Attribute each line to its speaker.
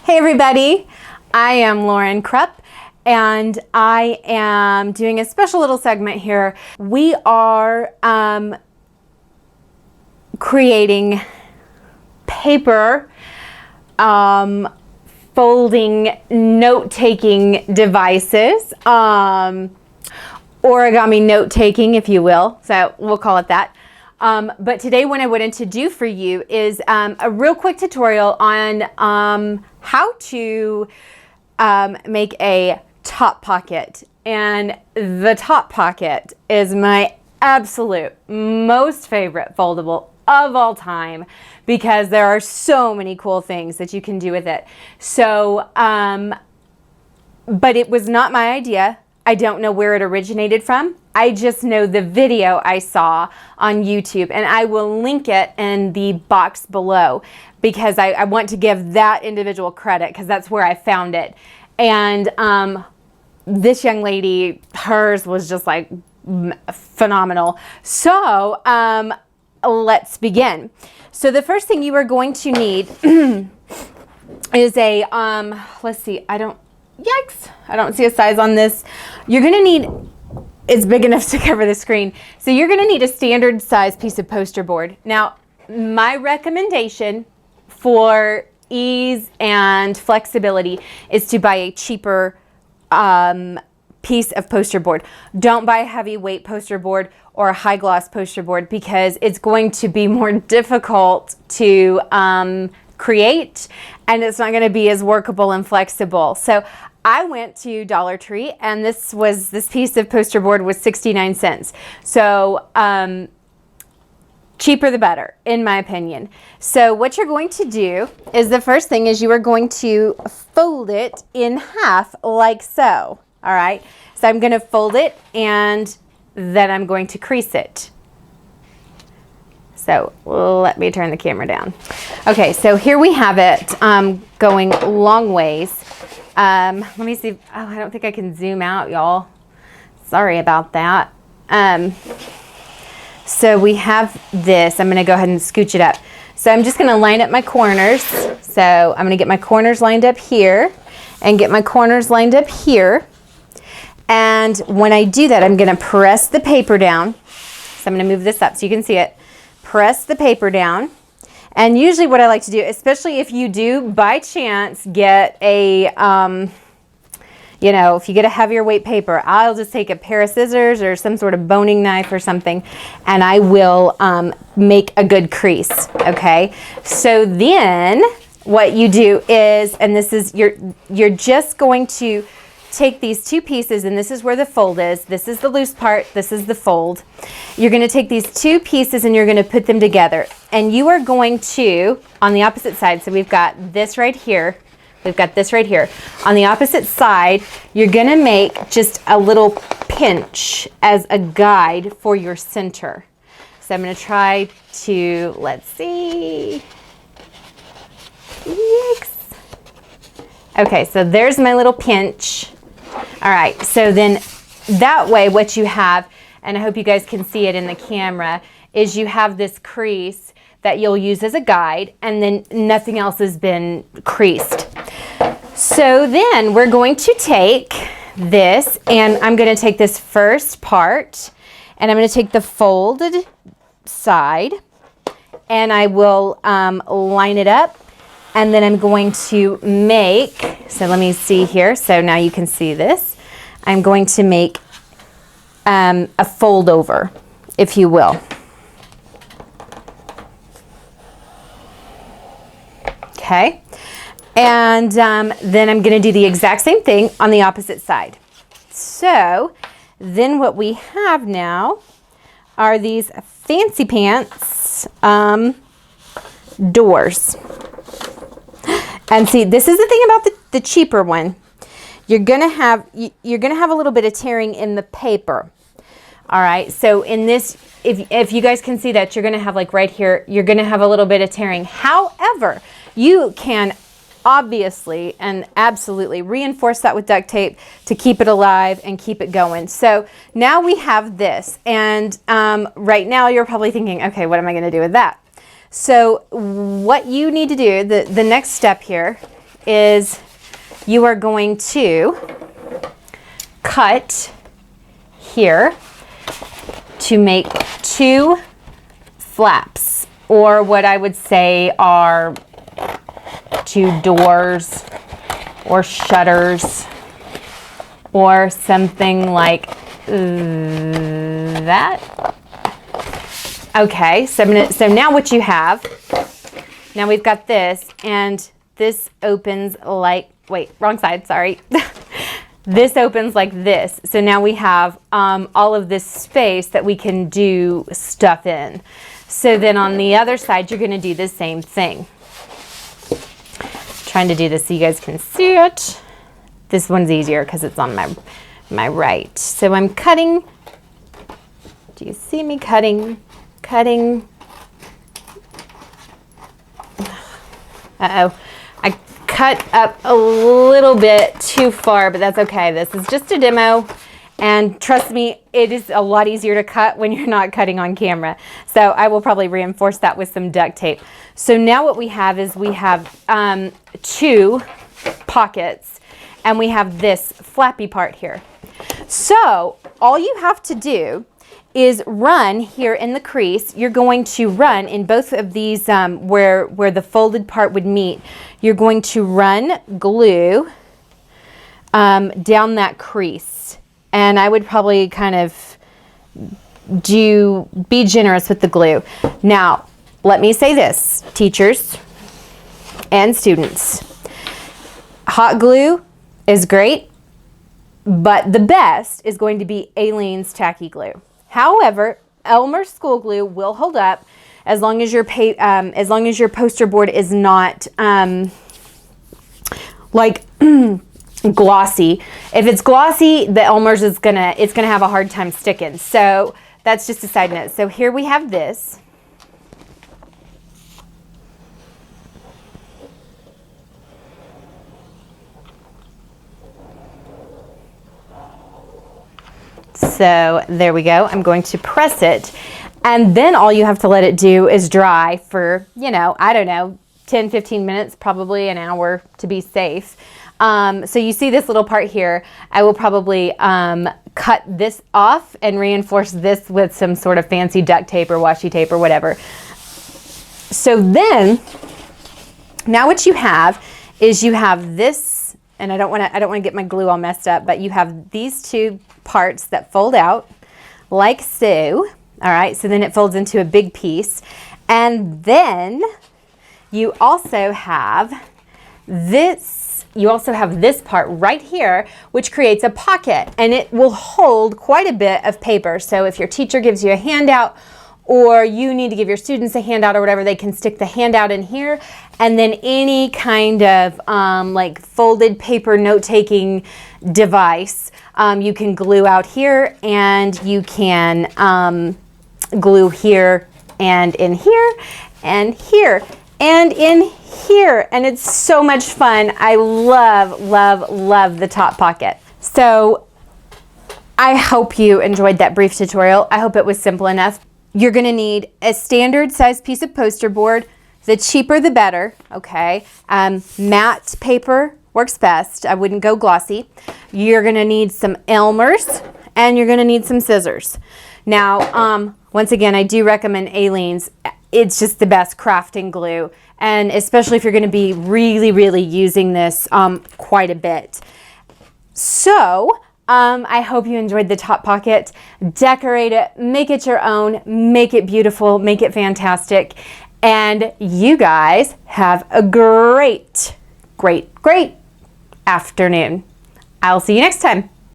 Speaker 1: Hey everybody, I am Lauren Krupp and I am doing a special little segment here. We are creating paper folding note-taking devices, origami note-taking if you will, so we'll call it that. But today what I wanted to do for you is a real quick tutorial on how to make a top pocket. And the top pocket is my absolute most favorite foldable of all time because there are so many cool things that you can do with it. So, but it was not my idea. I don't know where it originated from. I just know the video I saw on YouTube, and I will link it in the box below because I want to give that individual credit because that's where I found it. And this young lady, hers was just like phenomenal. So let's begin. So the first thing you are going to need is a, let's see, yikes, I don't see a size on this. You're gonna need, it's big enough to cover the screen. So you're gonna need a standard size piece of poster board. Now, my recommendation for ease and flexibility is to buy a cheaper piece of poster board. Don't buy a heavyweight poster board or a high gloss poster board because it's going to be more difficult to create, and it's not going to be as workable and flexible. So I went to Dollar Tree, and this piece of poster board was 69 cents. So cheaper the better, in my opinion. So what you're going to do is the first thing is you are going to fold it in half like so. All right. So I'm going to fold it and then I'm going to crease it. So let me turn the camera down. Okay, so here we have it going long ways. Let me see. Oh, I don't think I can zoom out, y'all. Sorry about that. So we have this. I'm going to go ahead and scooch it up. So I'm just going to line up my corners. So I'm going to get my corners lined up here and get my corners lined up here. And when I do that, I'm going to press the paper down. So I'm going to move this up so you can see it. Press the paper down. And usually what I like to do, especially if you do by chance get a, you know, if you get a heavier weight paper, I'll just take a pair of scissors or some sort of boning knife or something, and I will make a good crease, okay? So then what you do is, and this is, you're just going to take these two pieces, and this is where the fold is. This is the loose part. This is the fold. You're going to take these two pieces and you're going to put them together. And you are going to, on the opposite side, so we've got this right here. We've got this right here. On the opposite side, you're going to make just a little pinch as a guide for your center. So I'm going to try to, let's see. Yikes. Okay, so there's my little pinch. All right, so then that way what you have, and I hope you guys can see it in the camera, is you have this crease that you'll use as a guide, and then nothing else has been creased. So then we're going to take this, and I'm going to take this first part, and I'm going to take the folded side, and I will line it up. And then I'm going to make, so let me see here. So now you can see this. I'm going to make a fold over, if you will. Okay. And then I'm going to do the exact same thing on the opposite side. So then what we have now are these fancy pants doors. And see, this is the thing about the cheaper one. You're gonna have a little bit of tearing in the paper. All right. So in this, if you guys can see that, you're gonna have like right here, you're gonna have a little bit of tearing. However, you can obviously and absolutely reinforce that with duct tape to keep it alive and keep it going. So now we have this, and right now you're probably thinking, okay, what am I gonna do with that? So what you need to do, the next step here is you are going to cut here to make 2 flaps, or what I would say are 2 doors or shutters or something like that. Okay, so now what you have, now we've got this, and this opens like, wait, wrong side, sorry. This opens like this. So now we have all of this space that we can do stuff in. So then on the other side, you're gonna do the same thing. Trying to do this so you guys can see it. This one's easier because it's on my right. So I'm cutting. Do you see me cutting? Cutting. Uh-oh. I cut up a little bit too far, but that's okay. This is just a demo. And trust me, it is a lot easier to cut when you're not cutting on camera. So I will probably reinforce that with some duct tape. So now what we have is we have 2 pockets, and we have this flappy part here. So all you have to do is run here in the crease. You're going to run in both of these where the folded part would meet. You're going to run glue down that crease. And I would probably kind of be generous with the glue. Now, let me say this, teachers and students. Hot glue is great, but the best is going to be Aleene's tacky glue. However, Elmer's school glue will hold up as long as your poster board is not like glossy. If it's glossy, the Elmer's it's gonna have a hard time sticking. So that's just a side note. So here we have this. So there we go. I'm going to press it, and then all you have to let it do is dry for, I don't know, 10, 15 minutes, probably an hour to be safe. So you see this little part here. I will probably cut this off and reinforce this with some sort of fancy duct tape or washi tape or whatever. So then, now what you have is you have this, and I don't want to get my glue all messed up, but you have these 2 parts that fold out like so. All right, so then it folds into a big piece, and then you also have this. You also have this part right here, which creates a pocket, and it will hold quite a bit of paper. So if your teacher gives you a handout, or you need to give your students a handout or whatever, they can stick the handout in here, and then any kind of like folded paper note-taking device, you can glue out here, and you can glue here and in here and here and in here, and it's so much fun. I love, love, love the top pocket. So I hope you enjoyed that brief tutorial. I hope it was simple enough. You're gonna need a standard size piece of poster board. The cheaper the better, okay? Matte paper works best. I wouldn't go glossy. You're gonna need some Elmer's, and you're gonna need some scissors. Now, once again, I do recommend Aleene's. It's just the best crafting glue, and especially if you're going to be really, really using this quite a bit. So I hope you enjoyed the top pocket. Decorate it, make it your own, make it beautiful, make it fantastic, and you guys have a great, great, great afternoon. I'll see you next time.